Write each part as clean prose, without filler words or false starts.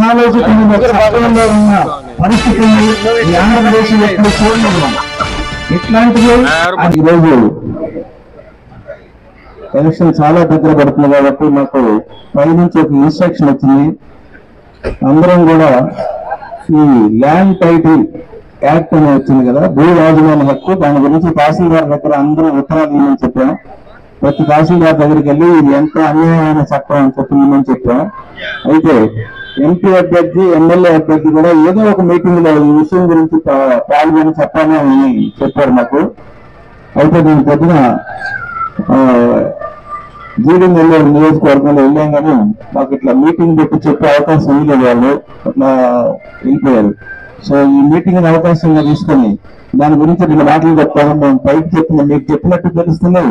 ఆలోచించిన చట్టంలో ఉన్న పరిస్థితుల్ని ఈ ఆంధ్రప్రదేశ్ ఎప్పుడు చూడలేదు. ఇట్లాంటివి ఈరోజు ఎలక్షన్ చాలా దగ్గర పడుతుంది కాబట్టి మాకు పైనుంచి ఒక ఇన్స్ట్రక్షన్ వచ్చింది. అందరం కూడా ఈ ల్యాండ్ టైటిల్ యాక్ట్ అని వచ్చింది కదా, భూ యాజమాన్య హక్కు, దాని గురించి తహసీల్దార్ దగ్గర అందరూ ఉత్తరాలు ఇవ్వమని చెప్పాం. ప్రతి తహసీల్దార్ దగ్గరికి వెళ్ళి ఇది ఎంత అన్యాయమైన చట్టం అని చెప్పిందని చెప్పాం. అయితే ఎంపీ అభ్యర్థి, ఎమ్మెల్యే అభ్యర్థి కూడా ఏదో ఒక మీటింగ్ లో ఈ విషయం గురించి పాల్గొని చెప్పాలి అని చెప్పారు మాకు. అయితే నేను పొద్దున జీడింగ్ వెళ్ళే నియోజకవర్గంలో వెళ్ళాం కానీ మాకు ఇట్లా మీటింగ్ పెట్టి చెప్పే అవకాశం లేదు, వాళ్ళు అట్లా వెళ్ళిపోయారు. సో ఈ మీటింగ్ అవకాశంగా తీసుకొని దాని గురించి 2 మాటలు చెప్తాను. మేము పైకి చెప్పిన మీకు చెప్పినట్టు తెలుస్తుంది,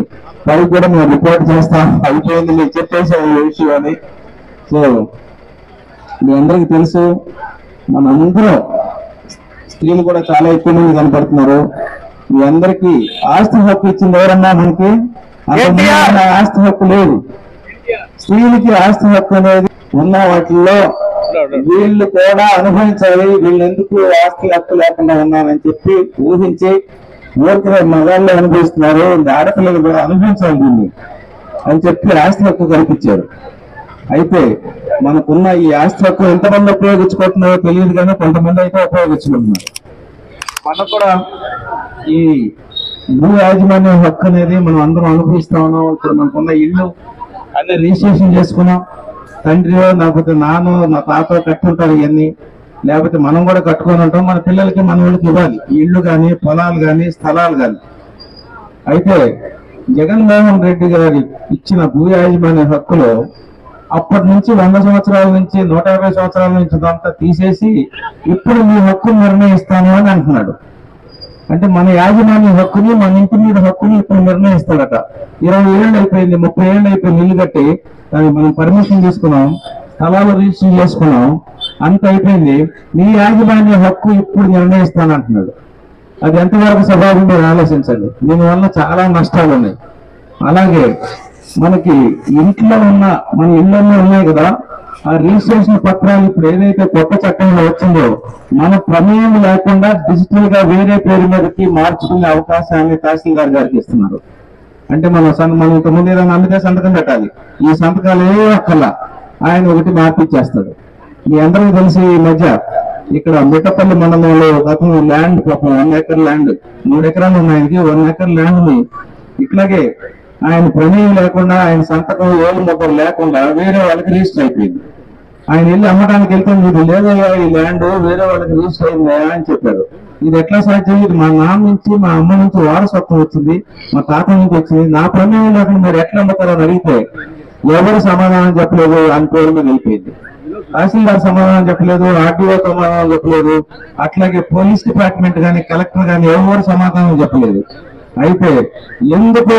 పైకి కూడా మేము రిపోర్ట్ చేస్తాం, అయిపోయింది మీకు చెప్పేసాం ఈ విషయం అని. సో మీ అందరికీ తెలుసు, మనందరం స్త్రీలు కూడా చాలా ఎక్కువ మంది కనపడుతున్నారు. మీ అందరికీ ఆస్తి హక్కు ఇచ్చింది ఎవరన్నా? మనకి ఆస్తి హక్కు లేదు. స్త్రీలకి ఆస్తి హక్కు అనేది ఉన్న వాటిల్లో వీళ్ళు కూడా అనుభవించాలి, వీళ్ళు ఎందుకు ఆస్తి హక్కు లేకుండా ఉన్నారని చెప్పి ఊహించి ఊరికే మగాళ్ళు అనుభవిస్తున్నారు, ఆడపిల్లలు కూడా అనుభవించాలి దీన్ని అని చెప్పి ఆస్తి హక్కు కల్పించారు. అయితే మనకున్న ఈ ఆస్తి హక్కు ఎంతమంది ఉపయోగించుకుంటున్నారో తెలియదు కానీ కొంతమంది అయితే ఉపయోగించుకుంటున్నారు. మనకు కూడా ఈ భూ యాజమాన్య హక్కు అనేది మనం అందరం అనుభవిస్తా ఉన్నాం. ఇప్పుడు మనకున్న ఇల్లు అన్ని రిజిస్ట్రేషన్ చేసుకున్నాం. తండ్రి లేకపోతే నాన్న, నా తాత కట్టుకుంటారు ఇవన్నీ, లేకపోతే మనం కూడా కట్టుకొని ఉంటాం. మన పిల్లలకి మన వాళ్ళకి ఇవ్వాలి ఇళ్ళు కానీ, పొలాలు కానీ, స్థలాలు కానీ. అయితే జగన్మోహన్ రెడ్డి గారి ఇచ్చిన భూ యాజమాన్య హక్కులో అప్పటి నుంచి 100 సంవత్సరాల నుంచి 150 సంవత్సరాల నుంచి అంతా తీసేసి ఇప్పుడు మీ హక్కును నిర్ణయిస్తాను అని అంటున్నాడు. అంటే మన యాజమాన్య హక్కుని, మన ఇంటి మీద హక్కుని ఇప్పుడు నిర్ణయిస్తాడట. 20 ఏళ్ళు అయిపోయింది, 30 ఏళ్ళు అయిపోయింది ఇల్లు కట్టి, దానికి మనం పర్మిషన్ తీసుకున్నాం, స్థలాలు రిజిస్టర్ చేసుకున్నాం, అంత అయిపోయింది. మీ యాజమాన్య హక్కు ఇప్పుడు నిర్ణయిస్తానంటున్నాడు. అది ఎంతవరకు సభాగా మీరు ఆలోచించండి. దీనివల్ల చాలా నష్టాలు ఉన్నాయి. అలాగే మనకి ఇంట్లో ఉన్న మన ఇళ్ళల్లో ఉన్నాయి కదా, ఆ రిజిస్ట్రేషన్ పత్రాలు ఇప్పుడు ఏదైతే కొత్త చట్టంలో వచ్చిందో మన ప్రమేయం లేకుండా డిజిటల్ గా వేరే పేరు మీదకి మార్చుకునే అవకాశాన్ని తహసీల్దార్ గారికి ఇస్తున్నారు. అంటే మనం ఇంతకుముందు ఏదైనా అమ్మితే సంతకం పెట్టాలి, ఈ సంతకాలు ఏ ఒక్కలా ఆయన ఒకటి మార్పిచ్చేస్తాడు. మీ అందరికీ తెలిసి ఈ మధ్య ఇక్కడ మిట్టపల్లి మండలంలో గతంలో ల్యాండ్ 1 ఎకర్ ల్యాండ్ 3 ఎకరాలు ఉన్నాయనికి 1 ఎకర్ ల్యాండ్ ని ఇట్లాగే ఆయన ప్రమేయం లేకుండా, ఆయన సంతకం ఏళ్ళు మొదలు లేకుండా వేరే వాళ్ళకి రిజిస్టర్ అయిపోయింది. ఆయన వెళ్ళి అమ్మడానికి వెళ్తే ఇది లేదయ్యా, ఈ ల్యాండ్ వేరే వాళ్ళకి రిజిస్టర్ అయిందా అని చెప్పారు. ఇది ఎట్లా సాధ్యం? ఇది మా నాన్న నుంచి, మా అమ్మ నుంచి వారసత్వం వచ్చింది, మా తాత నుంచి వచ్చింది, నా ప్రమేయం లేకుండా మీరు ఎట్లా అమ్ముతారని అడిగితే ఎవరు సమాధానం చెప్పలేదు, అని పేరు మీద వెళ్ళిపోయింది. తహసీల్దార్ సమాధానం చెప్పలేదు, ఆర్డీఓ సమాధానం చెప్పలేదు, అట్లాగే పోలీస్ డిపార్ట్మెంట్ కానీ, కలెక్టర్ కానీ ఎవరు సమాధానం చెప్పలేదు. అయితే ఎందుకు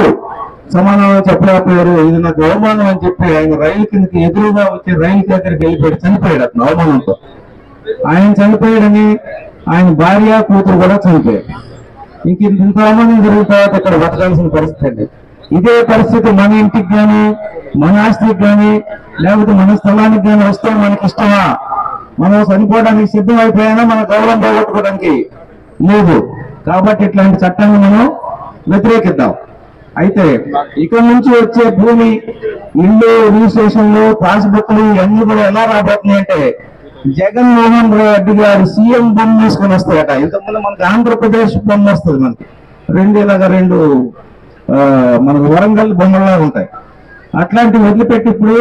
సమాధానం చెప్పలేకపోయారు? ఇది నాకు అవమానం అని చెప్పి ఆయన రైలు కిందకి ఎదురుగా వచ్చి రైలు దగ్గరికి వెళ్ళిపోయాడు, చనిపోయాడు అతను అవమానంతో. ఆయన చనిపోయాడని ఆయన భార్య, కూతురు కూడా చనిపోయాడు. ఇంత అవమానం జరిగిన తర్వాత ఇక్కడ బతకాల్సిన పరిస్థితి అండి. ఇదే పరిస్థితి మన ఇంటికి కానీ, మన ఆస్తికి కానీ, లేకపోతే మన స్థలానికి కానీ వస్తే మనకి ఇష్టమా? మనం చనిపోవడానికి సిద్ధం అయిపోయానా? మన గౌరవం పోగొట్టుకోవడానికి లేదు. కాబట్టి ఇట్లాంటి చట్టాన్ని మనం వ్యతిరేకిద్దాం. అయితే ఇక్కడ నుంచి వచ్చే భూమి, ఇల్లు, రిజిస్ట్రేషన్లు, పాస్బుక్లు ఇవన్నీ కూడా ఎలా రాబోతున్నాయి అంటే జగన్మోహన్ రెడ్డి గారు సీఎం బొమ్మ తీసుకొని వస్తాయట. ఇంతకుముందు మనకి ఆంధ్రప్రదేశ్ బొమ్మ వస్తుంది, మనకి 2 మనకు వరంగల్ బొమ్మలా ఉంటాయి. అట్లాంటివి వదిలిపెట్టి ఇప్పుడు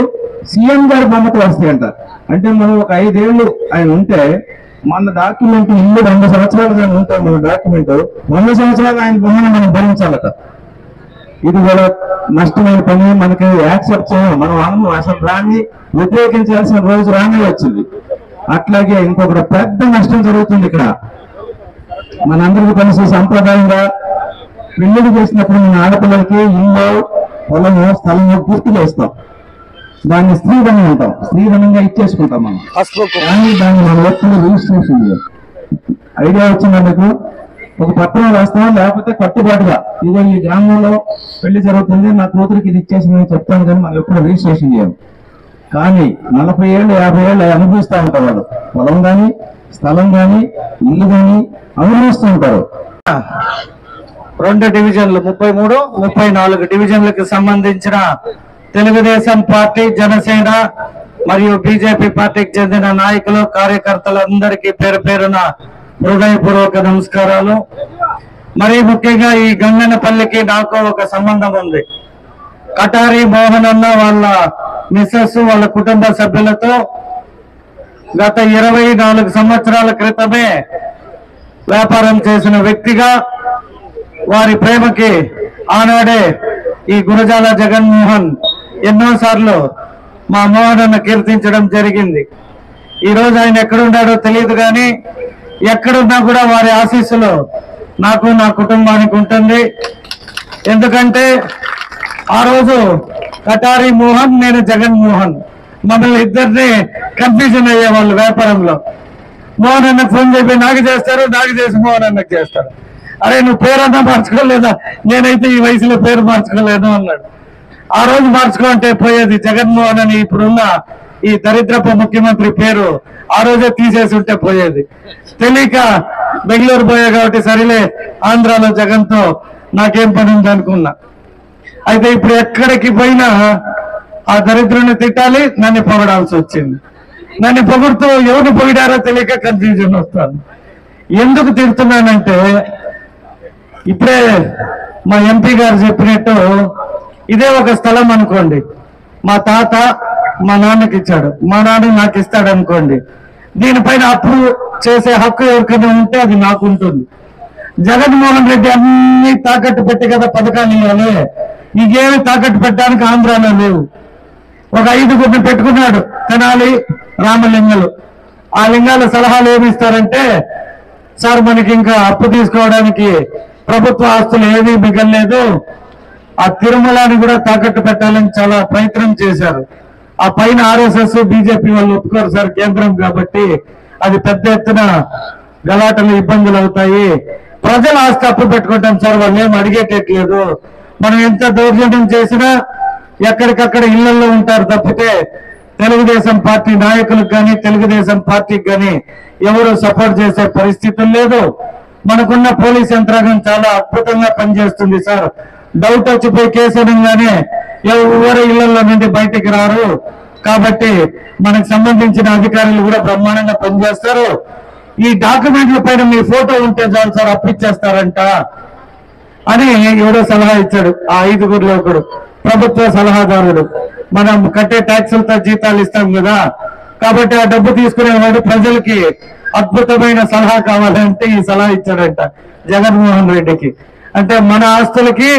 సీఎం గారి బొమ్మతో వస్తాయి అంట. అంటే మనం ఒక 5 ఏళ్ళు ఆయన ఉంటే మన డాక్యుమెంట్ ఇల్లు 100 సంవత్సరాలుగా ఉంటే మన డాక్యుమెంట్ 100 సంవత్సరాలు ఆయన బొమ్మను మనం భరించాలట. ఇది కూడా నష్టమైన పని, మనకి యాక్సెప్ట్ చేయం. మనం అసలు దాన్ని వ్యతిరేకించాల్సిన రోజు రానే వచ్చింది. అట్లాగే ఇంకొకటి పెద్ద నష్టం జరుగుతుంది ఇక్కడ. మనందరికీ కలిసి సంప్రదాయంగా పెళ్లిళ్ళు చేసినప్పుడు మన ఆడపిల్లలకి ఇల్లు, పొలము, స్థలము గుర్తులు వేస్తాం. దాన్ని స్త్రీధనం అంటాం, స్త్రీధనంగా ఇచ్చేసుకుంటాం మనం. కానీ దాన్ని మన వ్యక్తులు రిజిస్ట్రేషన్ చేయాలి. ఐడియా వచ్చిందా మీకు? ఒక పత్రం రాస్తాం, లేకపోతే కట్టుబాటుగా ఇదో ఈ గ్రామంలో పెళ్లి జరుగుతుంది, నా కూతురికి ఇది ఇచ్చేసిందని చెప్తాను, కానీ మనం ఎప్పుడు రిజిస్ట్రేషన్ చేయాలి. కానీ 40 ఏళ్ళు 50 ఏళ్ళు అనుభవిస్తూ ఉంటారు. వాళ్ళు పొలం కానీ స్థలం కానీ ఇల్లు కానీ అనుభవిస్తూ ఉంటారు. 2 డివిజన్లు 33, 34 డివిజన్లకు సంబంధించిన తెలుగుదేశం పార్టీ, జనసేన మరియు బీజేపీ పార్టీకి చెందిన నాయకులు, కార్యకర్తలందరికీ పేరు పేరున హృదయపూర్వక నమస్కారాలు. మరి ముఖ్యంగా ఈ గంగన్నపల్లికి నాకు ఒక సంబంధం ఉంది. కటారి మోహన్ అన్న వాళ్ళ మిస్సెస్ వాళ్ళ కుటుంబ సభ్యులతో గత 24 సంవత్సరాల క్రితమే వ్యాపారం చేసిన వ్యక్తిగా వారి ప్రేమకి ఆనాడే ఈ గురజాల జగన్మోహన్ ఎన్నోసార్లు మా మోహన్ అన్న కీర్తించడం జరిగింది. ఈ రోజు ఆయన ఎక్కడున్నాడో తెలియదు, కానీ ఎక్కడున్నా కూడా వారి ఆశీస్సులు నాకు, నా కుటుంబానికి ఉంటుంది. ఎందుకంటే ఆ రోజు కటారి మోహన్, నేను జగన్మోహన్, మమ్మల్ని ఇద్దరిని కన్ఫ్యూజన్ అయ్యేవాళ్ళు వ్యాపారంలో. మోహన్ అన్నకు ఫోన్ చెప్పి నాకు చేస్తారు, నాకు చేసి మోహన్ అన్నకు చేస్తారు. అరే నువ్వు పేరన్నా మార్చుకోలేదా? నేనైతే ఈ వయసులో పేరు మార్చుకోలేను అన్నాడు. ఆ రోజు మార్చుకుంటే పోయేది జగన్మోహన్ అని ఇప్పుడున్న ఈ దరిద్రపు ముఖ్యమంత్రి పేరు ఆ రోజే తీసేసి ఉంటే పోయేది. తెలియక బెంగళూరు పోయా కాబట్టి సరిలే ఆంధ్రాలో జగన్తో నాకేం పని ఉంది అనుకున్నా. అయితే ఇప్పుడు ఎక్కడికి పోయినా ఆ దరిద్రుని తిట్టాలి, నన్ను పొగడాల్సి వచ్చింది. నన్ను పొగుడుతూ ఎవరు పొగిడారో తెలియక కన్ఫ్యూజన్ వస్తాను. ఎందుకు తిడుతున్నానంటే ఇప్పుడే మా ఎంపీ గారు చెప్పినట్టు ఇదే ఒక స్థలం అనుకోండి, మా తాత మా నాన్నకి ఇచ్చాడు, మా నాన్న నాకు ఇస్తాడు అనుకోండి. దీనిపైన అప్పు చేసే హక్కు ఎవరికైనా ఉంటే అది నాకు ఉంటుంది. జగన్మోహన్ రెడ్డి అన్ని తాకట్టు పెట్టి కదా పథకాలు ఇవ్వాలి. ఇంకేమి తాకట్టు పెట్టడానికి ఆంధ్రాలో లేవు. ఒక 5 పెట్టుకున్నాడు, తెనాలి రామలింగలు. ఆ లింగాల సలహాలు ఏమి ఇస్తారంటే, సార్ మనకి ఇంకా అప్పు తీసుకోవడానికి ప్రభుత్వ ఆస్తులు ఏమీ మిగలలేదు, ఆ తిరుమలని కూడా తాకట్టు పెట్టాలని చాలా ప్రయత్నం చేశారు. ఆ పైన ఆర్ఎస్ఎస్ బీజేపీ వాళ్ళు ఒప్పుకోరు సార్, కేంద్రం కాబట్టి అది పెద్ద ఎత్తున గలాటలు ఇబ్బందులు అవుతాయి. ప్రజల ఆస్తి అప్పు పెట్టుకుంటాం సార్, వాళ్ళు ఏం అడిగేటట్లేదు. మనం ఎంత దౌర్జన్యం చేసినా ఎక్కడికక్కడ ఇళ్లలో ఉంటారు తప్పితే తెలుగుదేశం పార్టీ నాయకులకు కానీ తెలుగుదేశం పార్టీకి కానీ ఎవరు సపోర్ట్ చేసే పరిస్థితులు లేదు. మనకున్న పోలీస్ యంత్రాంగం చాలా అద్భుతంగా పనిచేస్తుంది సార్. డౌట్ వచ్చిపోయి కేసు అనగానే ఎవరు ఇళ్లలో నుండి బయటికి రారు. కాబట్టి మనకు సంబంధించిన అధికారులు కూడా బ్రహ్మాండంగా పనిచేస్తారు. ఈ డాక్యుమెంట్ల పైన మీ ఫోటో ఉంటే చాలు సార్ అప్పిచ్చేస్తారంట అని ఎవడో సలహా ఇచ్చాడు. ఆ 5గురిలో ఒకడు ప్రభుత్వ సలహాదారుడు. మనం కట్టే ట్యాక్సులతో జీతాలు ఇస్తాం కదా, కాబట్టి ఆ డబ్బు తీసుకునేవాడు ప్రజలకి అద్భుతమైన సలహా కావాలంటే ఈ సలహా ఇచ్చాడంట జగన్మోహన్ రెడ్డికి. అంటే మన ఆస్తులకి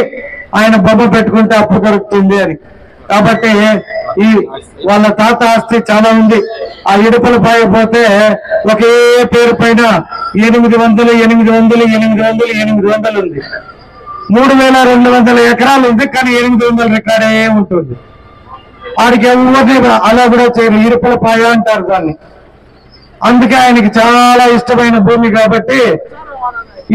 ఆయన బొమ్మ పెట్టుకుంటే అప్పు దొరుకుతుంది అని. కాబట్టి ఈ వాళ్ళ తాత ఆస్తి చాలా ఉంది. ఆ ఇడుపుల పోతే ఒకే పేరు పైన 800 ఉంది. 3200 ఎకరాలు ఉంది, కానీ 800 రికార్డే ఉంటుంది. ఆడికి ఎవరిని అలా కూడా చేయరు, ఇరుపుల పాయ అంటారు దాన్ని. అందుకే ఆయనకి చాలా ఇష్టమైన భూమి కాబట్టి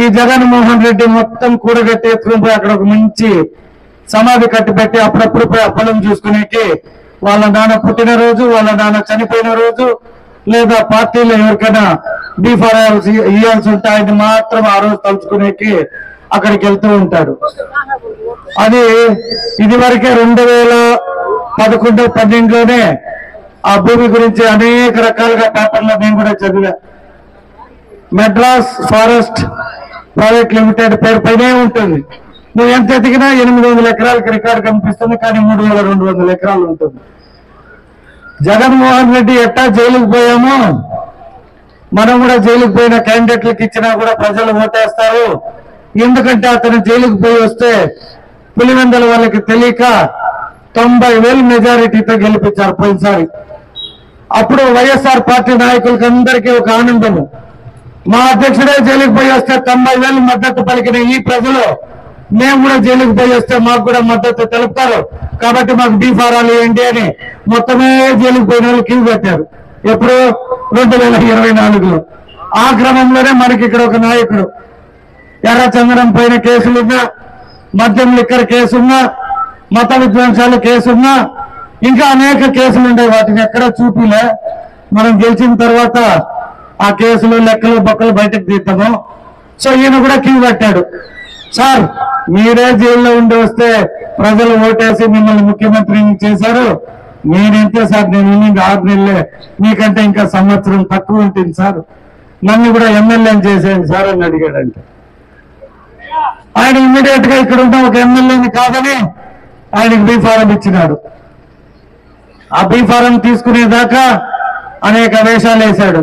ఈ జగన్మోహన్ రెడ్డి మొత్తం కూడగట్టి ఎత్తుకుని పోయి అక్కడ ఒక మంచి సమాధి కట్టిపెట్టి అప్పుడప్పుడు పోయి అప్పలం చూసుకునేకి, వాళ్ళ నాన్న పుట్టినరోజు, వాళ్ళ నాన్న చనిపోయిన రోజు, లేదా పార్టీలో ఎవరికైనా బీఫారాల్సి ఇవ్వాల్సి ఉంటే ఆయన మాత్రం ఆ రోజు తలుచుకునేకి అక్కడికి వెళ్తూ ఉంటాడు. అది ఇది వరకే 2011, 12లోనే ఆ భూమి గురించి అనేక రకాలుగా పేపర్లో నేను కూడా చదివా. మెడ్రాస్ ఫారెస్ట్ ప్రైవేట్ లిమిటెడ్ పేరు పైనే ఉంటుంది. నువ్వు ఎంత ఎతికినా 800 ఎకరాలకి రికార్డు కనిపిస్తుంది, కానీ 3200 ఎకరాలు ఉంటుంది. జగన్మోహన్ రెడ్డి ఎట్టా జైలుకు పోయామో, మనం కూడా జైలుకు పోయిన క్యాండిడేట్లకు ఇచ్చినా కూడా ప్రజలు ఓటేస్తారు. ఎందుకంటే అతను జైలుకు పోయి వస్తే పులివెందల వాళ్ళకి తెలియక 90,000 మెజారిటీతో గెలిపించారు పోయినసారి. అప్పుడు వైఎస్ఆర్ పార్టీ నాయకులకి అందరికీ ఒక ఆనందము, మా అధ్యక్షుడే జైలుకు పోయి వస్తే 90,000 మద్దతు పలికిన ఈ ప్రజలు మేము కూడా జైలుకు పోయి వస్తే మాకు కూడా మద్దతు తెలుపుతారు, కాబట్టి మాకు బీఫారాలు ఏంటి అని మొత్తమే జైలుకు పోయిన వాళ్ళు క్యూ పెట్టారు. ఎప్పుడు 2024లో. ఆ క్రమంలోనే మనకి ఇక్కడ ఒక నాయకుడు ఎర్రచందనం పైన కేసులున్నా, మద్యం లిక్కర్ కేసున్నా, మత విధ్వంసాలు కేసున్నా, ఇంకా అనేక కేసులు ఉండే, వాటిని ఎక్కడా చూపిలే. మనం గెలిచిన తర్వాత ఆ కేసులు లెక్కలు బొక్కలు బయటకు తీద్దాము. సో ఈయన కూడా క్యూ కట్టాడు. సార్ మీరే జైల్లో ఉండి వస్తే ప్రజలు ఓటేసి మిమ్మల్ని ముఖ్యమంత్రిని చేశారు, మీరెంతే సార్, నేను 6 నెలలే, మీకంటే ఇంకా సంవత్సరం తక్కువ ఉంటుంది సార్, నన్ను కూడా ఎమ్మెల్యేని చేసేయండి సార్ అని అడిగాడంటే ఆయన ఇమ్మీడియట్ గా ఇక్కడ ఉన్న ఒక ఎమ్మెల్యేని కాదని ఆయనకి బీ ఫారం ఇచ్చినాడు. ఆ బీ ఫారం తీసుకునేదాకా అనేక వేషాలు వేశాడు.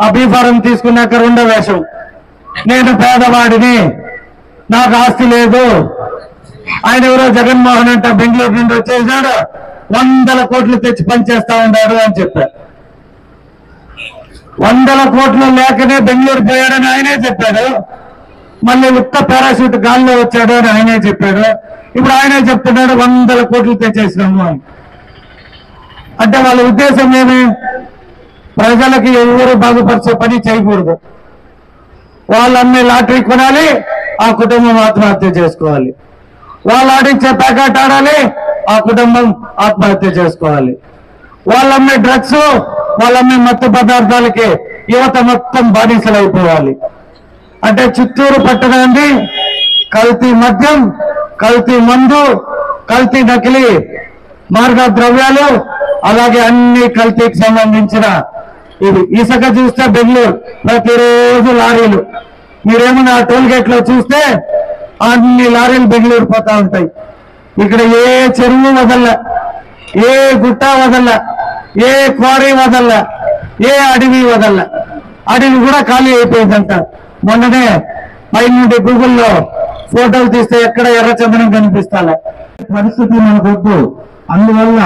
ఆ బీ ఫారం తీసుకున్నాక 2వ వేషం, నేను పేదవాడిని, నాకు ఆస్తి లేదు. ఆయన ఎవరో జగన్మోహన్ అంటే బెంగళూరు నుండి వచ్చేసాడు, 100 కోట్లు తెచ్చి పనిచేస్తా ఉన్నాడు అని చెప్పారు. 100 కోట్లు లేకనే బెంగళూరు పోయాడని ఆయనే చెప్పాడు. మళ్ళీ ఉత్త పారాషూట్ గాల్లో వచ్చాడు అని ఆయనే చెప్పాడు. ఇప్పుడు ఆయనే చెప్తున్నాడు 100 కోట్లు తెచ్చేసినాము అని. అంటే వాళ్ళ ఉద్దేశం ఏమి? ప్రజలకి ఎవరు బాగుపరిచే పని చేయకూడదు. వాళ్ళమ్మే లాటరీ కొనాలి, ఆ కుటుంబం ఆత్మహత్య చేసుకోవాలి. వాళ్ళు ఆడించే ప్యాకెట్ ఆడాలి, ఆ కుటుంబం ఆత్మహత్య చేసుకోవాలి. వాళ్ళమ్మే డ్రగ్స్, వాళ్ళమ్మే మత్తు పదార్థాలకి యువత మొత్తం బానిసలైపోవాలి. అంటే చిత్తూరు పట్టణాన్ని కల్తీ మద్యం, కల్తీ మందు, కల్తీ నకిలీ మార్గ ద్రవ్యాలు, అలాగే అన్ని కల్తీకి సంబంధించిన ఇది. ఇసుక చూస్తే బెంగళూరు ప్రతిరోజు లారీలు, మీరేమన్నా టోల్ గేట్ లో చూస్తే అన్ని లారీలు బెంగళూరు పోతా ఉంటాయి. ఇక్కడ ఏ చెరువు వదల్ల, ఏ గుట్ట వదల్ల, ఏ క్వారీ వదల్ల, ఏ అడవి వదల్ల. అడవి కూడా ఖాళీ అయిపోయిందంట. మొన్ననే పై నుండి గూగుల్లో ఫోటోలు తీస్తే ఎక్కడ ఎర్రచందనం కనిపిస్తాలే. పరిస్థితి మనకొద్దు. అందువల్ల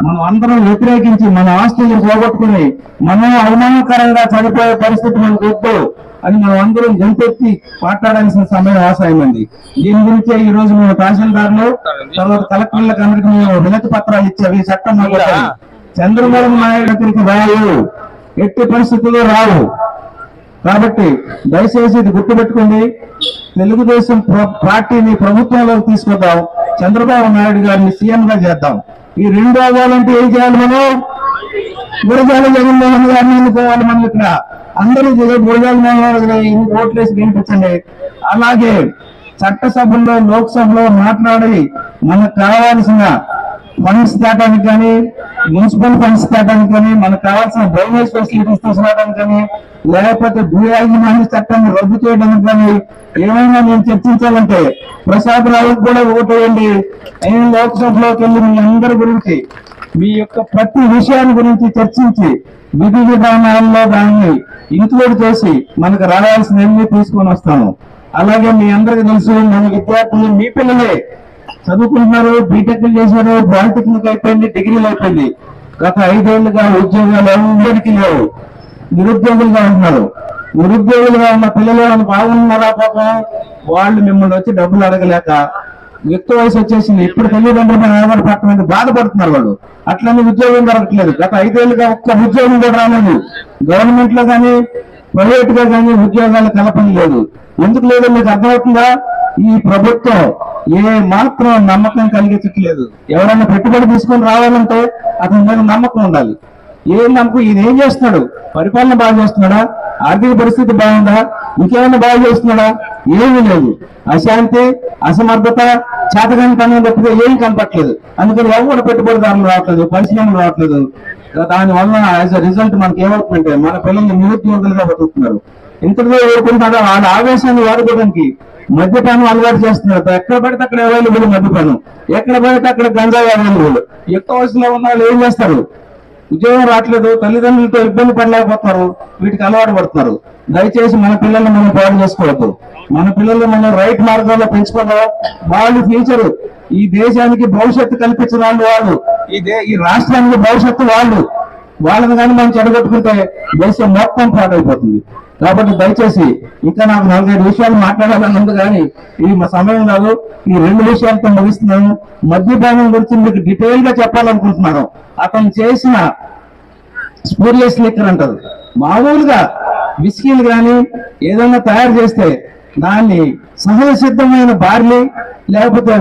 మనం అందరం వ్యతిరేకించి మన ఆస్తులను పోగొట్టుకుని మనం అవమానకరంగా చనిపోయే పరిస్థితి మనకు వద్దు అని మనం అందరం గొంతెత్తి మాట్లాడాల్సిన సమయం ఆశయమైంది. దీని గురించే ఈ రోజు మేము తహసీల్దార్లు, తర్వాత కలెక్టర్లకు అందరికీ మేము వినతి పత్రాలు ఇచ్చేవి. చట్టం చంద్రబాబు నాయుడు దగ్గరికి రావు, ఎట్టి పరిస్థితుల్లో రావు. కాబట్టి దయచేసి ఇది గుర్తుపెట్టుకోండి. తెలుగుదేశం పార్టీని ప్రభుత్వంలోకి తీసుకొద్దాం, చంద్రబాబు నాయుడు గారిని సీఎం గా చేద్దాం. ఈ 2 అవ్వాలంటే ఏం చేయాలి? మనం గురజాల జగన్మోహన్ గారిని ఎన్నుకోవాలి. మనం ఇక్కడ అందరూ గురజాల జగన్మోహన్ గారిని ఓట్లేసి గెలిపించండి. అలాగే చట్టసభల్లో, లోక్సభలో మాట్లాడి మనకు కావాల్సిన ఫండ్స్ తేటానికి కానీ, మున్సిపల్ ఫండ్స్ తేటానికి కానీ, మనకు కావాల్సిన డ్రైనేజ్ ఫెసిలిటీస్ తీసుకురావడానికి కానీ, లేకపోతే భూ యాజమాన్య చట్టాన్ని రద్దు చేయడానికి కానీ ఏమైనా మేము చర్చించాలంటే ప్రసాద్ రావుకి కూడా ఓటు వేయండి. నేను లోక్సభలోకి వెళ్ళి మీ అందరి గురించి, మీ యొక్క ప్రతి విషయాన్ని గురించి చర్చించి విధి విధానాల్లో దాన్ని ఇంక్లూడ్ చేసి మనకు రావాల్సినవన్నీ తీసుకొని వస్తాను. అలాగే మీ అందరికీ తెలుసు, మన విద్యార్థులు మీ పిల్లలే చదువుకుంటున్నారు, బీటెక్ చేశారు, పాలిటెక్నిక్ అయిపోయింది, డిగ్రీలు అయిపోయింది. గత 5 ఏళ్లుగా ఉద్యోగాలు అందరికీ లేవు, నిరుద్యోగులుగా ఉంటున్నారు. నిరుద్యోగులుగా ఉన్న పిల్లలు బాగున్నారా పాపం? వాళ్ళు మిమ్మల్ని వచ్చి డబ్బులు అడగలేక యుక్త వయసు వచ్చేసింది, ఇప్పుడు తల్లిదండ్రులు ఆధారపడటం బాధపడుతున్నారు వాళ్ళు. అట్లనే ఉద్యోగం దొరకట్లేదు. గత 5 ఏళ్లుగా ఒక్క ఉద్యోగం కూడా రాలేదు. గవర్నమెంట్ లో కానీ ప్రైవేట్ గా కానీ ఉద్యోగాలు కల్పన లేదు. ఎందుకు లేదో మీకు అర్థమవుతుందా? ఈ ప్రభుత్వం ఏ మాత్రం నమ్మకం కలిగించట్లేదు. ఎవరైనా పెట్టుబడి తీసుకొని రావాలంటే అతని మీద నమ్మకం ఉండాలి. ఏం నమ్మకం? ఈయన ఏం చేస్తున్నాడు? పరిపాలన బాగా చేస్తున్నాడా? ఆర్థిక పరిస్థితి బాగుందా? ఇంకేమైనా బాగా చేస్తున్నాడా? ఏమీ లేదు. అశాంతి, అసమర్థత, చేతగాని పని తప్పితే ఏం కనపట్లేదు. అందుకని ఎవరు పెట్టుబడిదారులు రావట్లేదు, పరిశ్రమలు రావట్లేదు. దానివల్ల యాజ్ అ రిజల్ట్ మనకి ఏమవుతుందంటే మన పిల్లల్ని నిరుద్యోగులుగా బతుకుతున్నారు. ఇంతలో ఊరుకుంటారో వాళ్ళ ఆవేశాన్ని వాడుకోవడానికి మద్యపానం అలవాటు చేస్తున్నారు. ఎక్కడ పడితే అక్కడ అవైలబుల్ మద్యపానం, ఎక్కడ పడితే అక్కడ గంజాయి అవైలబుల్. ఎక్కువ వయసులో ఉన్న వాళ్ళు ఏం చేస్తారు? ఉద్యోగం రావట్లేదు, తల్లిదండ్రులతో ఇబ్బంది పడలేకపోతున్నారు, వీటికి అలవాటు పడుతున్నారు. దయచేసి మన పిల్లల్ని మనం పాడు చేసుకోవద్దు. మన పిల్లల్ని మనం రైట్ మార్గంలో పెంచుకోవడం. వాళ్ళు ఫ్యూచర్, ఈ దేశానికి భవిష్యత్తు కల్పించిన వాళ్ళు, ఈ రాష్ట్రానికి భవిష్యత్తు వాళ్ళు. వాళ్ళని కానీ మనం చెడగొట్టుకుంటే దేశం మొత్తం పాడైపోతుంది. కాబట్టి దయచేసి ఇంకా నాకు 4-5 విషయాలు మాట్లాడాలని ఉంది, కానీ ఇది మా సమయం కాదు. ఈ 2 విషయాలతో ముగిస్తున్నాను. మద్యపానం గురించి మీకు డీటెయిల్ గా చెప్పాలనుకుంటున్నాను. అతను చేసిన స్పూరియస్ లిక్కర్ అంటారు. మామూలుగా విస్కీలు కానీ ఏదైనా తయారు చేస్తే దాన్ని సహజ సిద్ధమైన బార్లీ లేకపోతే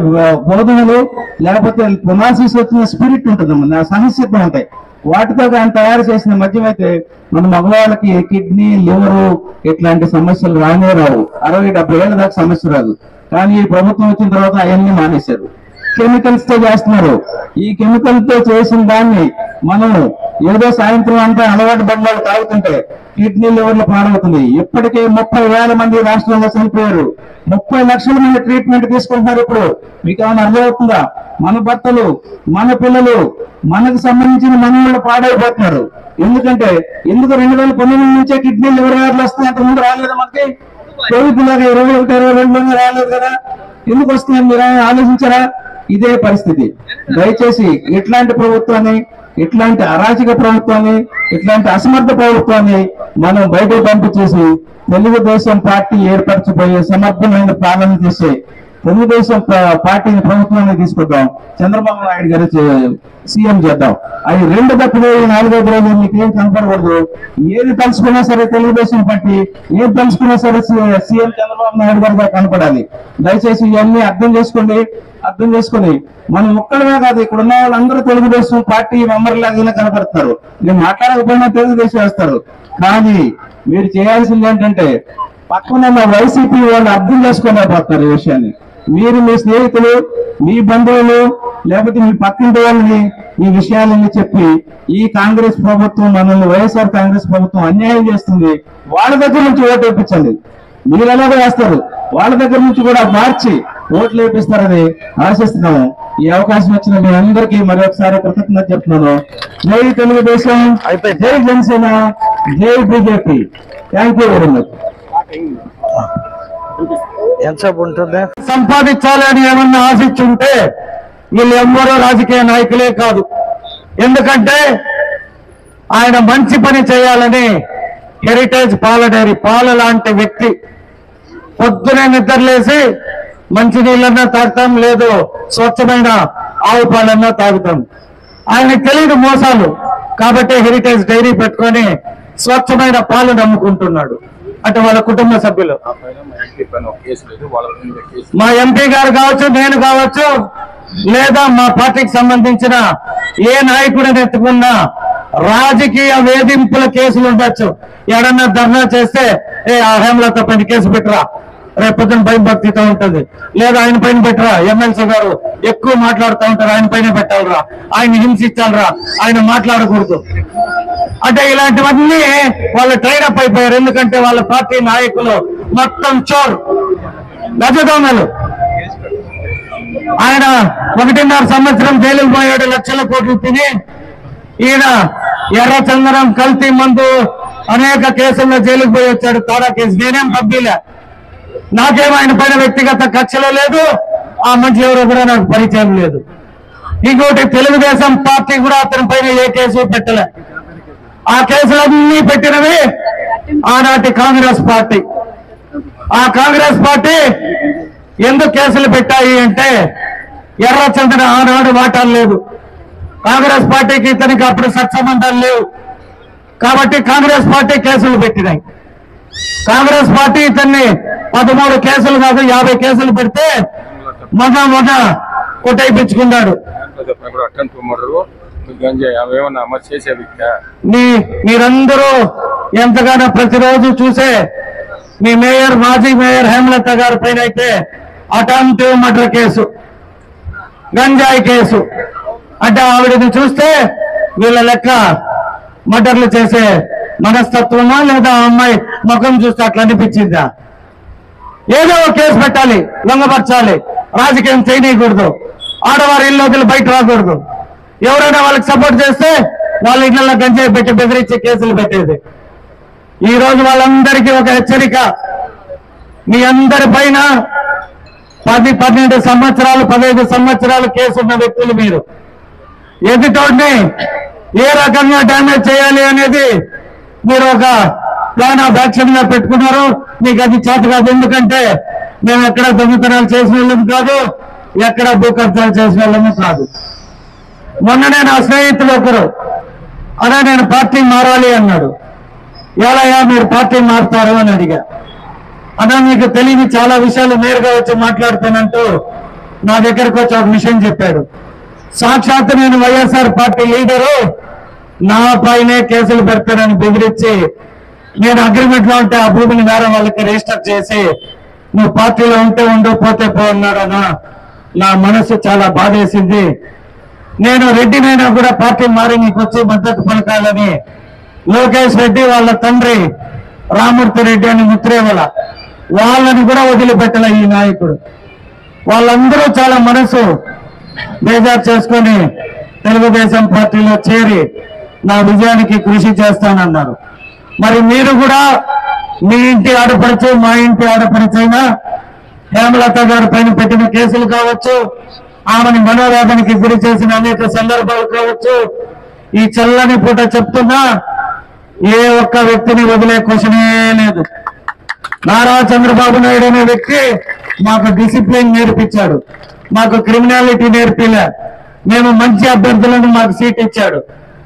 బోధనలు లేకపోతే పునాసిస్ వచ్చిన స్పిరిట్ ఉంటుందమ్మా, నా సహజ సిద్ధం ఉంటాయి. వాటితో కానీ తయారు చేసిన మద్యం అయితే మన మగవాళ్ళకి కిడ్నీ లివరు ఇట్లాంటి సమస్యలు రానే రావు. 60-70 ఏళ్ళ దాకా సమస్య రాదు. కానీ ఈ ప్రభుత్వం వచ్చిన తర్వాత అవన్నీ మానేశారు. కెమికల్స్ తో చేస్తున్నారు. ఈ కెమికల్ తో చేసిన దాన్ని మనం ఏదో సాయంత్రం అంతా అలవాటు బండాలు తాగుతుంటే కిడ్నీ లివర్లు పాడవుతుంది. ఇప్పటికే 30,000 మంది రాష్ట్రంలో చనిపోయారు. 30 లక్షల మంది ట్రీట్మెంట్ తీసుకుంటున్నారు. ఇప్పుడు మీకు ఏమైనా అర్థమవుతుందా? మన భర్తలు, మన పిల్లలు, మనకు సంబంధించిన మనవాళ్ళు పాడైపోతున్నారు. ఎందుకంటే 2019 నుంచే కిడ్నీ లివర్ వ్యాధులు వస్తాయి. అంతకుముందు రాలేదు మనకి. కోవిడ్ లాగా 21-22 రాలేదు కదా. ఎందుకు వస్తున్నాయి మీరు ఆలోచించారా? ఇదే పరిస్థితి. దయచేసి ఇట్లాంటి ప్రభుత్వాన్ని, ఇట్లాంటి అరాచక ప్రభుత్వాన్ని, ఇట్లాంటి అసమర్థ ప్రభుత్వాన్ని మనం బయటకు పంపించేసి తెలుగుదేశం పార్టీ ఏర్పరచబోయే సమర్థమైన పాలన చేసే తెలుగుదేశం పార్టీని ప్రభుత్వాన్ని తీసుకొద్దాం. చంద్రబాబు నాయుడు గారు సీఎం చేద్దాం. అవి 2 తప్పితే 4వ రోజు మీకేం కనపడకూడదు. ఏది తలుచుకున్నా సరే తెలుగుదేశం పార్టీ, ఏది తలుచుకున్నా సరే సీఎం చంద్రబాబు నాయుడు గారుగా కనపడాలి. దయచేసి ఇవన్నీ అర్థం చేసుకొని మనం ఒక్కడమే కాదు, ఇక్కడ ఉన్న వాళ్ళందరూ తెలుగుదేశం పార్టీ మెంబర్లాగా కనపడతారు. నేను మాట్లాడకపోయినా తెలుగుదేశం వేస్తారు. కానీ మీరు చేయాల్సింది ఏంటంటే పక్కన వైసీపీ వాళ్ళు అర్థం చేసుకోలేకపోతున్నారు ఈ విషయాన్ని. మీరు మీ స్నేహితులు, మీ బంధువులు, లేకపోతే మీ పక్కింటి వాళ్ళని ఈ విషయాలన్నీ చెప్పి ఈ కాంగ్రెస్ ప్రభుత్వం మనల్ని వైఎస్ఆర్ కాంగ్రెస్ ప్రభుత్వం అన్యాయం చేస్తుంది, వాళ్ళ దగ్గర నుంచి ఓటు వేయించండి. మీరు ఎలాగో వేస్తారు, వాళ్ళ దగ్గర నుంచి కూడా మార్చి ఓట్లు వేపిస్తారని ఆశిస్తున్నాము. ఈ అవకాశం వచ్చిన మీ అందరికీ మరొకసారి కృతజ్ఞత చెప్తున్నాను. జై తెలుగుదేశం, జై జనసేన, జై BJP. Thank you very much. ఎంతసేపు ఉంటుంది? సంపాదించాలి అని ఏమన్నా ఆశించుంటే వీళ్ళు ఎవ్వరూ రాజకీయ నాయకులే కాదు. ఎందుకంటే ఆయన మంచి పని చేయాలని హెరిటేజ్ పాల డైరీ పాల లాంటి వ్యక్తి పొద్దునే నిద్రలేసి మంచి నీళ్ళన్నా తాగుతాం, లేదు స్వచ్ఛమైన ఆవు పాలన్నా తాగుతాం. ఆయనకు తెలియదు మోసాలు కాబట్టి హెరిటేజ్ డైరీ పెట్టుకొని స్వచ్ఛమైన పాలు నమ్ముకుంటున్నాడు. అంటే వాళ్ళ కుటుంబ సభ్యులు, మా ఎంపీ గారు కావచ్చు, నేను కావచ్చు, లేదా మా పార్టీకి సంబంధించిన ఏ నాయకుడిని ఎత్తుకున్నా రాజకీయ వేధింపుల కేసులు ఉండొచ్చు. ఎడన్నా ధర్నా చేస్తే ఆ హేమలత పైన కేసు పెట్టరా, రేపొద్దున భయం భక్తితో ఉంటుంది. లేదా ఆయన పైన పెట్టరా, ఎమ్మెల్సీ గారు ఎక్కువ మాట్లాడుతూ ఉంటారు, ఆయన పైన పెట్టాలరా, ఆయన హింసించాలరా, ఆయన మాట్లాడకూడదు. అంటే ఇలాంటివన్నీ వాళ్ళు ట్రైనప్ అయిపోయారు. ఎందుకంటే వాళ్ళ పార్టీ నాయకులు మొత్తం చోర్ గజదొంగలు. ఆయన 1.5 సంవత్సరం జైలుకు పోయాడు, లక్షల కోట్లు తిని. ఈయన ఎర్రచందనం, కల్తీ మందు అనేక కేసుల్లో జైలుకు పోయి వచ్చాడు. తారా కేసు నేనేం పంపిలే, నాకేం ఆయన పైన వ్యక్తిగత కక్షలు లేదు, ఆ మనిషి ఎవరో కూడా నాకు పరిచయం లేదు. ఇంకోటి తెలుగుదేశం పార్టీ కూడా అతని పైన ఏ కేసు పెట్టలే. ఆ కేసులన్నీ పెట్టినవి ఆనాటి కాంగ్రెస్ పార్టీ. ఆ కాంగ్రెస్ పార్టీ ఎందుకు కేసులు పెట్టాయి అంటే ఎర్రచందన ఆనాడు వాటాలు లేదు, కాంగ్రెస్ పార్టీకి ఇతనికి అప్పుడు సత్సంబంధాలు లేవు కాబట్టి కాంగ్రెస్ పార్టీ కేసులు పెట్టినాయి. కాంగ్రెస్ పార్టీ ఇతన్ని 13 కేసులు కాదు 50 కేసులు పెడితే మొన్న కొట్టయిపించుకున్నాడు. మీరందరూ ఎంతగానో ప్రతిరోజు చూసే మీ మేయర్, మాజీ మేయర్ హేమలత గారి పైన అయితే అటెంప్టివ్ మర్డర్ కేసు, గంజాయి కేసు. అంటే ఆవిడని చూస్తే వీళ్ళ లెక్క మర్డర్లు చేసే మనస్తత్వమా, లేదా అమ్మాయి ముఖం చూస్తే అట్లా అనిపించిందా? ఏదో ఒక కేసు పెట్టాలి, లొంగపరచాలి, రాజకీయం చేయనీయకూడదు, ఆడవారి ఇల్లు బయట రాకూడదు. ఎవరైనా వాళ్ళకి సపోర్ట్ చేస్తే వాళ్ళ ఇళ్లలో గంజాయి పెట్టి బెదిరించే కేసులు పెట్టేది. ఈ రోజు వాళ్ళందరికీ ఒక హెచ్చరిక, మీ అందరి పైన 10, 12 సంవత్సరాలు, 15 సంవత్సరాలు కేసున్న వ్యక్తులు మీరు. ఎదుటోడిని ఏ రకంగా డ్యామేజ్ చేయాలి అనేది మీరు ఒక ప్లాన్ ఆఫ్ యాక్షన్ గా పెట్టుకున్నారు. మీకు అది చేత కాదు. ఎందుకంటే మేము ఎక్కడ దొంగతనాలు చేసిన వాళ్ళము కాదు, ఎక్కడ భూకబ్జాలు చేసిన వాళ్ళము కాదు. మొన్ననే నా స్నేహితులు ఒకరు అలా నేను పార్టీ మారాలి అన్నాడు. ఎలా మీరు పార్టీ మారుతారు అని అడిగా. అన్నా మీకు తెలియని చాలా విషయాలు నేరుగా వచ్చి మాట్లాడుతానంటూ నా దగ్గరకు వచ్చి ఒక విషయం చెప్పాడు. సాక్షాత్ నేను వైఎస్ఆర్ పార్టీ లీడరు, నా పైనే కేసులు పెడతానని బెదిరించి నేను అగ్రిమెంట్ లో ఉంటే ఆ భూమిని వేరే వాళ్ళకి రిజిస్టర్ చేసి నువ్వు పార్టీలో ఉంటే ఉండు పోతే పో అన్నాడన్నా. నా మనసు చాలా బాధేసింది. నేను రెడ్డినైనా కూడా పార్టీ మారి నీకు వచ్చి మద్దతు పలకాలని లోకేష్ రెడ్డి వాళ్ళ తండ్రి రామూర్తి రెడ్డి అని ముత్రేవల వాళ్ళని కూడా వదిలిపెట్టలే ఈ నాయకుడు. వాళ్ళందరూ చాలా మనసు బేజారు చేసుకొని తెలుగుదేశం పార్టీలో చేరి నా విజయానికి కృషి చేస్తానన్నారు. మరి మీరు కూడా మీ ఇంటి ఆడపడుచు మా ఇంటి ఆడపడుచైనా హేమలత గారి పైన పెట్టిన కేసులు కావచ్చు, ఆమెని మనోవేదనకి గురి చేసిన అనేక సందర్భాలు కావచ్చు, ఈ చల్లని పూట చెప్తున్నా ఏ ఒక్క వ్యక్తిని వదిలే క్వశ్చనే లేదు. నారా చంద్రబాబు నాయుడు అనే వ్యక్తి మాకు డిసిప్లిన్ నేర్పించాడు, మాకు క్రిమినాలిటీ నేర్పిలే. మేము మంచి అభ్యర్థులను మాకు సీట్ ఇచ్చాడు.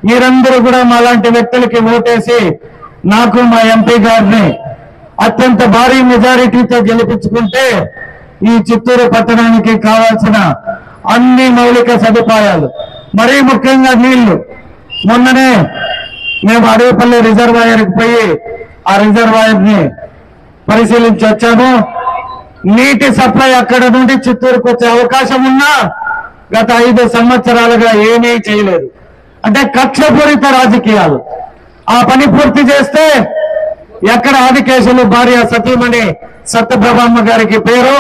మీరందరూ కూడా మా లాంటి వ్యక్తులకి ఓటేసి నాకు మా ఎంపీ గారిని అత్యంత భారీ మెజారిటీతో గెలిపించుకుంటే ఈ చిత్తూరు పట్టణానికి కావాల్సిన అన్ని మౌలిక సదుపాయాలు, మరీ ముఖ్యంగా నీళ్లు. మొన్ననే మేము అడవిపల్లి రిజర్వాయర్కి పోయి ఆ రిజర్వాయర్ ని పరిశీలించి వచ్చాము. నీటి సప్లై అక్కడ నుండి చిత్తూరుకు వచ్చే అవకాశం ఉన్నా గత 5 సంవత్సరాలుగా ఏమీ చేయలేదు. అంటే కక్షపూరిత రాజకీయాలు. ఆ పని పూర్తి చేస్తే ఎక్కడ ఆదికేశులు భార్య సతీమణి సత్యప్రభమ్మ గారికి పేరు,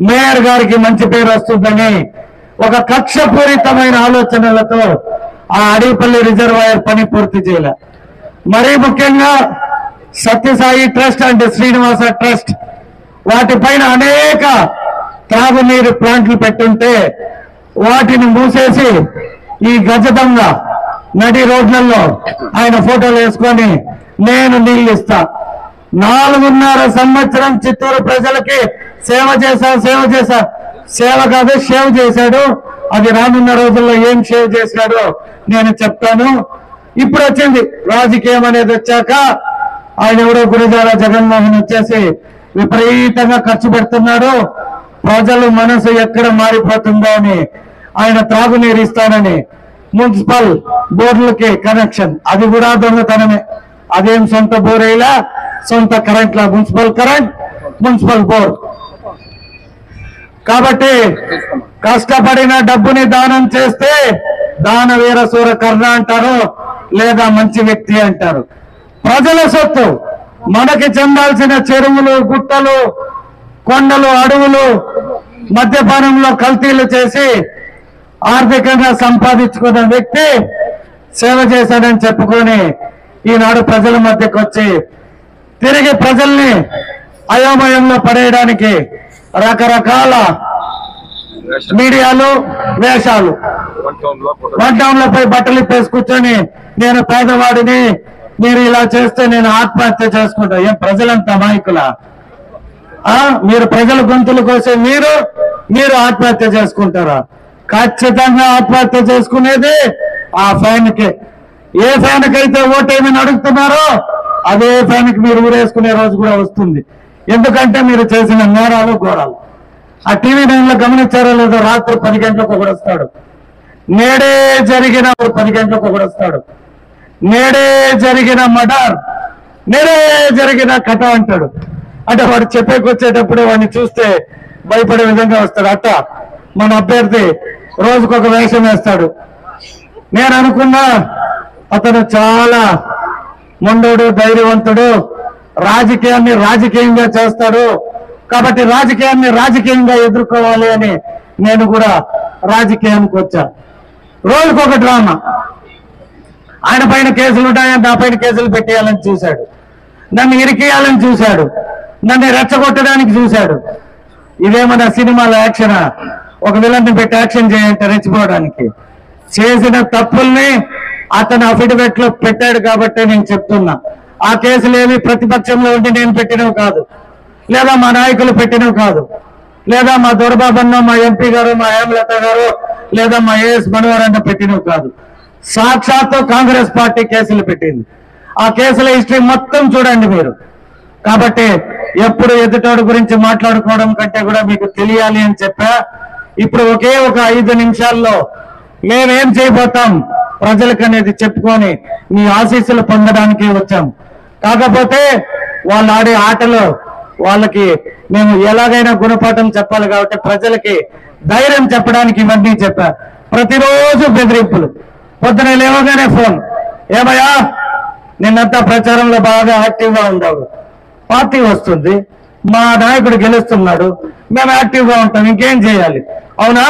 మేయర్ గారికి మంచి పేరు వస్తుందని ఒక కక్షపూరితమైన ఆలోచనలతో ఆ అడవిపల్లి రిజర్వాయర్ పని పూర్తి చేయలే. మరీ ముఖ్యంగా Sathya Sai trust and Srinivasa trust వాటిపైన అనేక త్రాగునీరు ప్లాంట్లు పెట్టుంటే వాటిని మూసేసి ఈ గజదంగ నడి రోడ్లలో ఆయన ఫోటోలు వేసుకొని నేను నీళ్ళు ఇస్తా, 4.5 సంవత్సరం చిత్తూరు ప్రజలకి సేవ చేశా. సేవ కాదు సేవ్ చేశాడు. అది రానున్న రోజుల్లో ఏం సేవ్ చేశాడో నేను చెప్తాను. ఇప్పుడు వచ్చింది రాజకీయం అనేది వచ్చాక ఆయన ఎవరో గురజాల జగన్మోహన్ వచ్చేసి విపరీతంగా ఖర్చు పెడుతున్నాడు. ప్రజలు మనసు ఎక్కడ మారిపోతుందో అని ఆయన త్రాగునీరు ఇస్తానని మున్సిపల్ బోర్డులకి కనెక్షన్, అది కూడా దొంగతనమే. అదేం సొంత బోరేలా సొంత కరెంట్లా, మున్సిపల్ కరెంట్ మున్సిపల్ బోర్డు. కాబట్టి కష్టపడిన డబ్బుని దానం చేస్తే దానవీర సూర కర్ణ అంటారు, లేదా మంచి వ్యక్తి అంటారు. ప్రజల సొత్తు మనకి చెందాల్సిన చెరువులు, గుట్టలు, కొండలు, అడవులు మద్యపానంలో కల్తీలు చేసి ఆర్థికంగా సంపాదించుకున్న వ్యక్తి సేవ చేశాడని చెప్పుకొని ఈనాడు ప్రజల మధ్యకు వచ్చి తిరిగి ప్రజల్ని అయోమయంలో పడేయడానికి రకరకాల మీడియాలు, వేషాలు, వన్ టౌన్ లో పోయి బట్టలు ఇప్పేసి కూర్చొని నేను పేదవాడిని, మీరు ఇలా చేస్తే నేను ఆత్మహత్య చేసుకుంటా. ఏం ప్రజలంతా అమాయకులా? మీరు ప్రజల గొంతుల కోసం మీరు ఆత్మహత్య చేసుకుంటారా? ఖచ్చితంగా ఆత్మహత్య చేసుకునేది ఆ ఫ్యాన్ కి. ఏ ఫ్యాన్ కైతే ఓటేమని అడుగుతున్నారో అదే ఫ్యాన్ కి మీరు ఊరేసుకునే రోజు కూడా వస్తుంది. ఎందుకంటే మీరు చేసిన నేరాలు, ఘోరాలు. ఆ టీవీ 9 లో గమనించారో లేదో, రాత్రి 10 గంటలకు ఒకడు వస్తాడు, నేడే జరిగిన 10 గంటలకు ఒకడు వస్తాడు, నేడే జరిగిన మర్డర్, నేడే జరిగిన కథ అంటాడు. అంటే వాడు చెప్పేకొచ్చేటప్పుడే వాడిని చూస్తే భయపడే విధంగా వస్తాడు. అట్ట మన అభ్యర్థి రోజుకొక వేషం వేస్తాడు. నేను అనుకున్నా అతను చాలా మొండోడు, ధైర్యవంతుడు, రాజకీయాన్ని రాజకీయంగా చేస్తాడు. కాబట్టి రాజకీయాన్ని రాజకీయంగా ఎదుర్కోవాలి అని నేను కూడా రాజకీయానికి వచ్చా. రోజుకొక డ్రామా. ఆయన పైన కేసులు ఉంటాయని నా పైన కేసులు పెట్టేయాలని చూశాడు, నన్ను ఇరికేయాలని చూశాడు, నన్ను రెచ్చగొట్టడానికి చూశాడు. ఇదేమన్నా సినిమాలో యాక్షనా? ఒక విలన్ని పెట్టి యాక్షన్ చేయంటే రెచ్చిపోవడానికి. చేసిన తప్పుల్ని అతను అఫిడవిట్ లో పెట్టాడు కాబట్టి నేను చెప్తున్నా. ఆ కేసులు ఏమి ప్రతిపక్షంలో ఉండి నేను పెట్టినవి కాదు, లేదా మా నాయకులు పెట్టినవి కాదు, లేదా మా దొరబాబన్నో, మా ఎంపీ గారు, మా హేమలత గారు, లేదా మా ఏఎస్ మనోహరన్న పెట్టినవి కాదు. సాక్షాత్తు కాంగ్రెస్ పార్టీ కేసులు పెట్టింది. ఆ కేసుల హిస్టరీ మొత్తం చూడండి మీరు. కాబట్టి ఎప్పుడు ఎదుటోడి గురించి మాట్లాడుకోవడం కంటే కూడా మీకు తెలియాలి అని చెప్పా. ఇప్పుడు ఒకే ఒక 5 నిమిషాల్లో మేమేం చేయబోతాం ప్రజలకు అనేది చెప్పుకొని మీ ఆశీస్సులు పొందడానికి వచ్చాం. కాకపోతే వాళ్ళు ఆడే ఆటలో వాళ్ళకి మేము ఎలాగైనా గుణపాఠం చెప్పాలి కాబట్టి ప్రజలకి ధైర్యం చెప్పడానికి ఇవన్నీ చెప్పా. ప్రతిరోజు బెదిరింపులు, పొద్దున లేవగానే ఫోన్, ఏమయ్యా నిన్నంతా ప్రచారంలో బాగా యాక్టివ్గా ఉండవు, పార్టీ వస్తుంది, మా నాయకుడు గెలుస్తున్నాడు, మేము యాక్టివ్గా ఉంటాం, ఇంకేం చేయాలి, అవునా?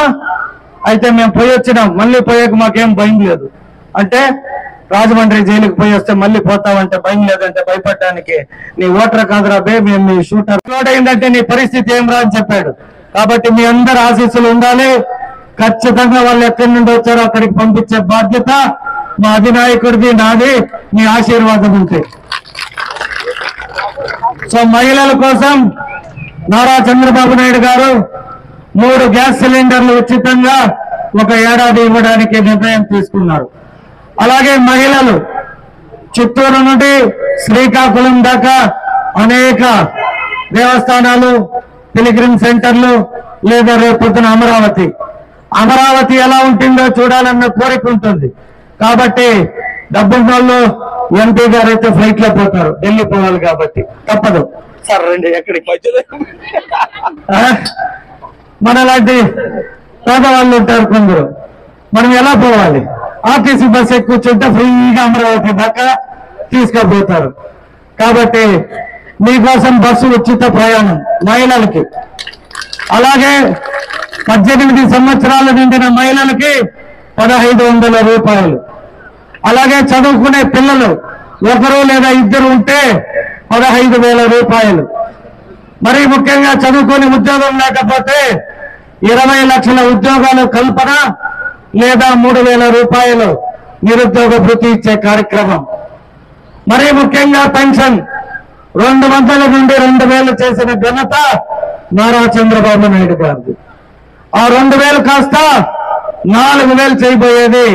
అయితే మేము పోయి వచ్చినాం, మళ్ళీ పోయాక మాకేం భయం లేదు అంటే, రాజమండ్రి జైలుకి పోయి వస్తే మళ్ళీ పోతావంటే భయం లేదంటే భయపడడానికి నీ ఓటర్ కాదురా బే, మేము మీ షూటర్ లోడ్ అయిందంటే నీ పరిస్థితి ఏం రా అని చెప్పాడు. కాబట్టి మీ అందరి ఆశీస్సులు ఉండాలి. ఖచ్చితంగా వాళ్ళు ఎక్కడి నుండి వచ్చారో అక్కడికి పంపించే బాధ్యత మా అధినాయకుడిది, నాది, మీ ఆశీర్వాదం ఉంటే. సో మహిళల కోసం నారా చంద్రబాబు నాయుడు గారు 3 గ్యాస్ సిలిండర్లు ఉచితంగా ఒక ఏడాది ఇవ్వడానికి నిర్ణయం తీసుకున్నారు. అలాగే మహిళలు చిత్తూరు నుండి శ్రీకాకుళం దాకా అనేక దేవస్థానాలు, పిలిగ్రిమ్ సెంటర్లు, లేదా రేపొద్దున అమరావతి ఎలా ఉంటుందో చూడాలన్న కోరిక ఉంటుంది. కాబట్టి డబ్బున్నోళ్ళు ఎంపీ గారు అయితే ఫ్లైట్ లో పోతారు, ఢిల్లీ పోవాలి కాబట్టి తప్పదు. సార్ రండి, ఎక్కడికి మనలాంటి పేదవాళ్ళు ఉంటారు కొందరు, మనం ఎలా పోవాలి? ఆర్టీసీ బస్ ఎక్కువ కూర్చుంటే ఫ్రీగా అమరావతి దాకా తీసుకుపోతారు. కాబట్టి మీకోసం బస్సు ఉచిత ప్రయాణం మహిళలకి, అలాగే 18 సంవత్సరాలు నిండిన మహిళలకి 1500 రూపాయలు, అలాగే చదువుకునే పిల్లలు 1 లేదా 2 ఉంటే 15,000 రూపాయలు. మరి ముఖ్యంగా చదువుకొని ఉద్యోగం లేకపోతే 20 లక్షల ఉద్యోగాలు కల్పన లేదా 3,000 రూపాయలు నిరుద్యోగ భృతి ఇచ్చే కార్యక్రమం. మరి ముఖ్యంగా పెన్షన్ 200 నుండి 2,000 చేసిన ఘనత నారా చంద్రబాబు నాయుడు గారిది. ఆ 2,000 కాస్త 4,000 చేయబోయేది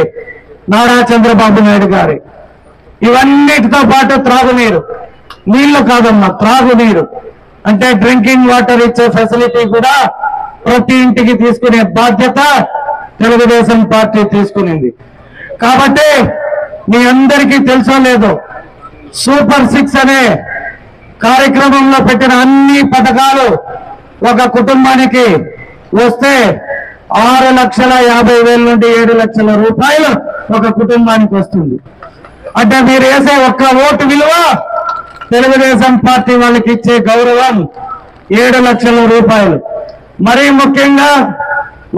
నారా చంద్రబాబు నాయుడు గారి. ఇవన్నిటితో పాటు త్రాగునీరు, నీళ్లు కాదమ్మా త్రాగునీరు అంటే డ్రింకింగ్ వాటర్ ఇచ్చే ఫెసిలిటీ కూడా ప్రతి ఇంటికి తీసుకునే బాధ్యత తెలుగుదేశం పార్టీ తీసుకునింది. కాబట్టి మీ అందరికీ తెలుసో లేదో, సూపర్ 6 అనే కార్యక్రమంలో పెట్టిన అన్ని పథకాలు ఒక కుటుంబానికి వస్తే 6,50,000 నుండి 7 లక్షల రూపాయలు ఒక కుటుంబానికి వస్తుంది. అంటే మీరు వేసే ఒక్క ఓటు విలువ తెలుగుదేశం పార్టీ వాళ్ళకి ఇచ్చే గౌరవం 7 లక్షల రూపాయలు. మరీ ముఖ్యంగా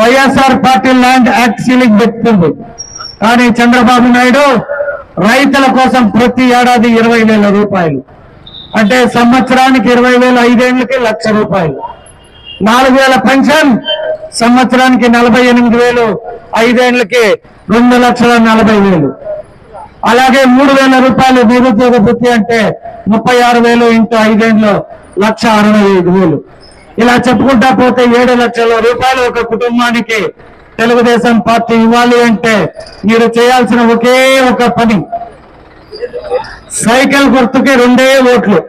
YSR party land act ceiling పెట్టుకుంది, కానీ చంద్రబాబు నాయుడు రైతుల కోసం ప్రతి ఏడాది 20,000 రూపాయలు, అంటే సంవత్సరానికి 20,000, 5 ఏళ్లకి 1,00,000 రూపాయలు. 4,000 పెన్షన్, సంవత్సరానికి 48,000, 5 ఏళ్లకి 2,40,000. అలాగే 3,000 రూపాయలు నిరుద్యోగ భృతి అంటే 36,000 ఇంటూ 5 ఏళ్ళు 1,65,000. ఇలా చెప్పుకుంటా పోతే 7 లక్షల రూపాయలు ఒక కుటుంబానికి తెలుగుదేశం పార్టీ ఇవ్వాలి అంటే మీరు చేయాల్సిన ఒకే ఒక పని, సైకిల్ గుర్తుకి 2 ఓట్లు,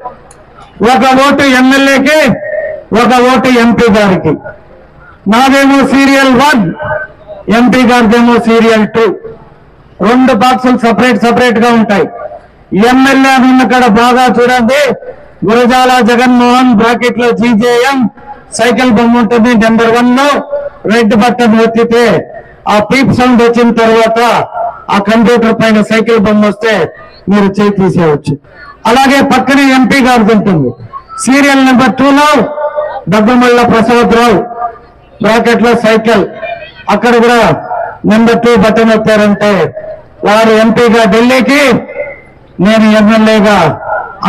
ఒక ఓటు ఎమ్మెల్యేకి, ఒక ఓటు ఎంపీ గారికి. నాదేమో సీరియల్ 1, ఎంపీ గారిదేమో సీరియల్ 2. 2 బాక్సులు సపరేట్ గా ఉంటాయి. ఎమ్మెల్యే ఉన్న కాడ బాగా చూడండి, గురజాల జగన్మోహన్ బ్రాకెట్ లో జీజేఎం సైకిల్ బొమ్మ ఉంటుంది. నెంబర్ 1 లో రెడ్ బటన్ ఒత్తితే ఆ పీప్ సౌండ్ వచ్చిన తర్వాత ఆ కంప్యూటర్ పైన సైకిల్ బొమ్మ వస్తే మీరు చేయి తీసేయవచ్చు. అలాగే పక్కనే ఎంపీ గారిది ఉంటుంది. సీరియల్ నెంబర్ 2 లో దగ్గుమల్ల ప్రసాదరావు బ్రాకెట్ లో సైకిల్, అక్కడ కూడా నెంబర్ 2 బటన్ వచ్చారంటే వారు ఎంపీగా ఢిల్లీకి, నేను ఎమ్మెల్యేగా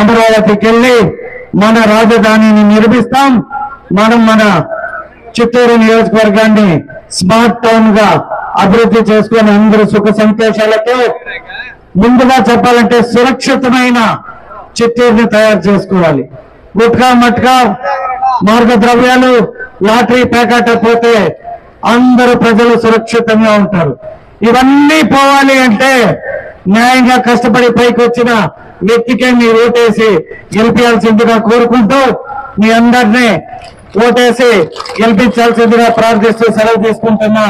అమరావతికి వెళ్ళి మన రాజధానిని నిర్మిస్తాం. మనం మన చిత్తూరు నియోజకవర్గాన్ని స్మార్ట్ టౌన్ గా అభివృద్ధి చేసుకుని అందరూ సుఖ సంతోషాలతో, ముందుగా చెప్పాలంటే సురక్షితమైన చిత్తూరుని తయారు చేసుకోవాలి. గుట్కా మట్కా మార్గ ద్రవ్యాలు లాటరీ ప్యాకెట్ పోతే అందరూ ప్రజలు సురక్షితంగా ఉంటారు. ఇవన్నీ పోవాలి అంటే న్యాయంగా కష్టపడి పైకి వచ్చిన వ్యక్తికే మీ ఓటేసి గెలిపించాల్సిందిగా కోరుకుంటూ మీ అందరినీ ఓటేసి గెలిపించాల్సిందిగా ప్రార్థిస్తూ సెలవు తీసుకుంటున్నా.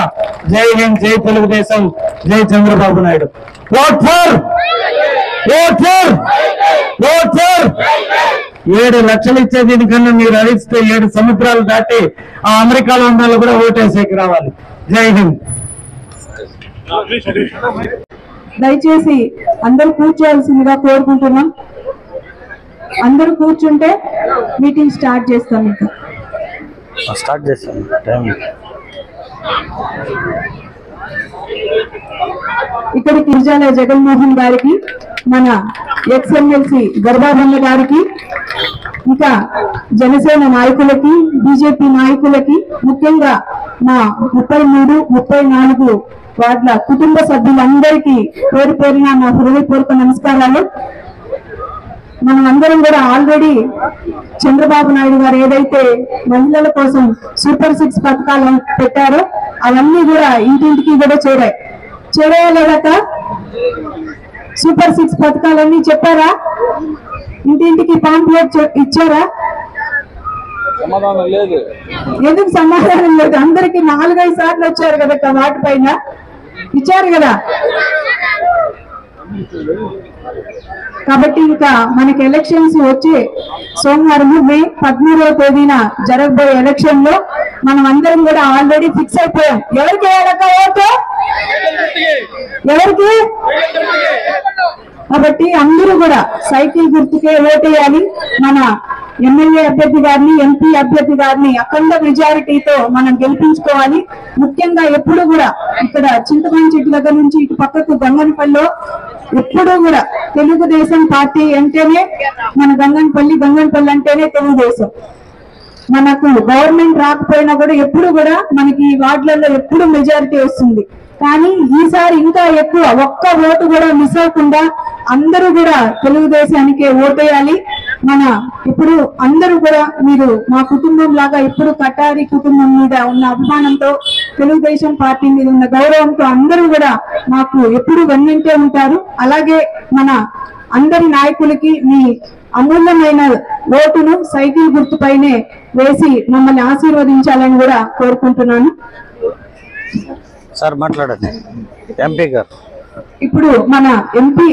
జై హింద్, జై తెలుగుదేశం, జై చంద్రబాబు నాయుడు. ఓట్ ఫర్ 7 లక్షలు ఇచ్చే దీనికన్నా మీరు అడిగిస్తే 7 సముద్రాలు దాటి ఆ అమెరికాలో ఉన్న వాళ్ళు కూడా ఓటేసేకి రావాలి. జై హింద్. దయచేసి అందరూ కూర్చోవలసిందిగా కోరుకుంటున్నాం. అందరూ కూర్చుంటే మీటింగ్ స్టార్ట్ చేస్తాం. ఇంకా స్టార్ట్ చేస్తాం. ఇక్కడికి ఇర్జాల జగన్మోహన్ గారికి, మన ఎక్స్ఎమ్మెల్సీ గర్భాభంగ గారికి, ఇంకా జనసేన నాయకులకి, బీజేపీ నాయకులకి, ముఖ్యంగా మా 33, 34 వార్డుల కుటుంబ సభ్యులందరికీ పేరు పేరున నా హృదయపూర్వక నమస్కారాలు. మనం అందరం కూడా ఆల్రెడీ చంద్రబాబు నాయుడు గారు ఏదైతే మహిళల కోసం సూపర్ 6 పథకాలు పెట్టారో అవన్నీ కూడా ఇంటింటికి కూడా చేరాయా లేదక్క? సూపర్ 6 పథకాలన్నీ చెప్పారా? ఇంటింటికి పాంప్లెట్ ఇచ్చారా? సమాధానం లేదు. ఎందుకు సమాధానం లేదు? అందరికి 4-5 సార్లు వచ్చారు కదా, వాటి పైన ఇచ్చారు కదా. కాబట్టి ఇంకా మనకి ఎలక్షన్స్ వచ్చే సోమవారం మే 13వ తేదీన జరగబోయే ఎలక్షన్ లో మనం అందరం కూడా ఆల్రెడీ ఫిక్స్ అయిపోయాం. ఎవరికి వేయాలక్క ఓటు? ఎవరికి? కాబట్టి అందరూ కూడా సైకిల్ గుర్తుకే ఓటేయాలి. మన ఎమ్మెల్యే అభ్యర్థి గారిని, ఎంపీ అభ్యర్థి గారిని అఖండ మెజారిటీతో మనం గెలిపించుకోవాలి. ముఖ్యంగా ఎప్పుడు కూడా ఇక్కడ చింతకాని చెట్టు దగ్గర నుంచి ఇటు పక్కకు గంగనపల్లిలో ఎప్పుడూ కూడా తెలుగుదేశం పార్టీ అంటేనే మన గంగనపల్లి అంటేనే తెలుగుదేశం. మనకు గవర్నమెంట్ రాకపోయినా కూడా ఎప్పుడు కూడా మనకి ఈ వార్డులలో ఎప్పుడు మెజారిటీ వస్తుంది. కానీ ఈసారి ఇంకా ఎక్కువ, ఒక్క ఓటు కూడా మిస్ అవ్వకుండా అందరూ కూడా తెలుగుదేశానికే ఓటేయాలి. మన ఇప్పుడు అందరూ కూడా మీరు మా కుటుంబం లాగా ఇప్పుడు కటారి కుటుంబం మీద ఉన్న అభిమానంతో, తెలుగుదేశం పార్టీ మీద ఉన్న గౌరవంతో అందరూ కూడా మాకు ఎప్పుడు వెన్నంటే ఉంటారు. అలాగే మన అందరి నాయకులకి మీ అమూల్యమైన ఓటును సైకిల్ గుర్తుపైనే వేసి మమ్మల్ని ఆశీర్వదించాలని కూడా కోరుకుంటున్నాను. సార్ మాట్లాడండి. ఎంపీ గారు ఇప్పుడు మన ఎంపీ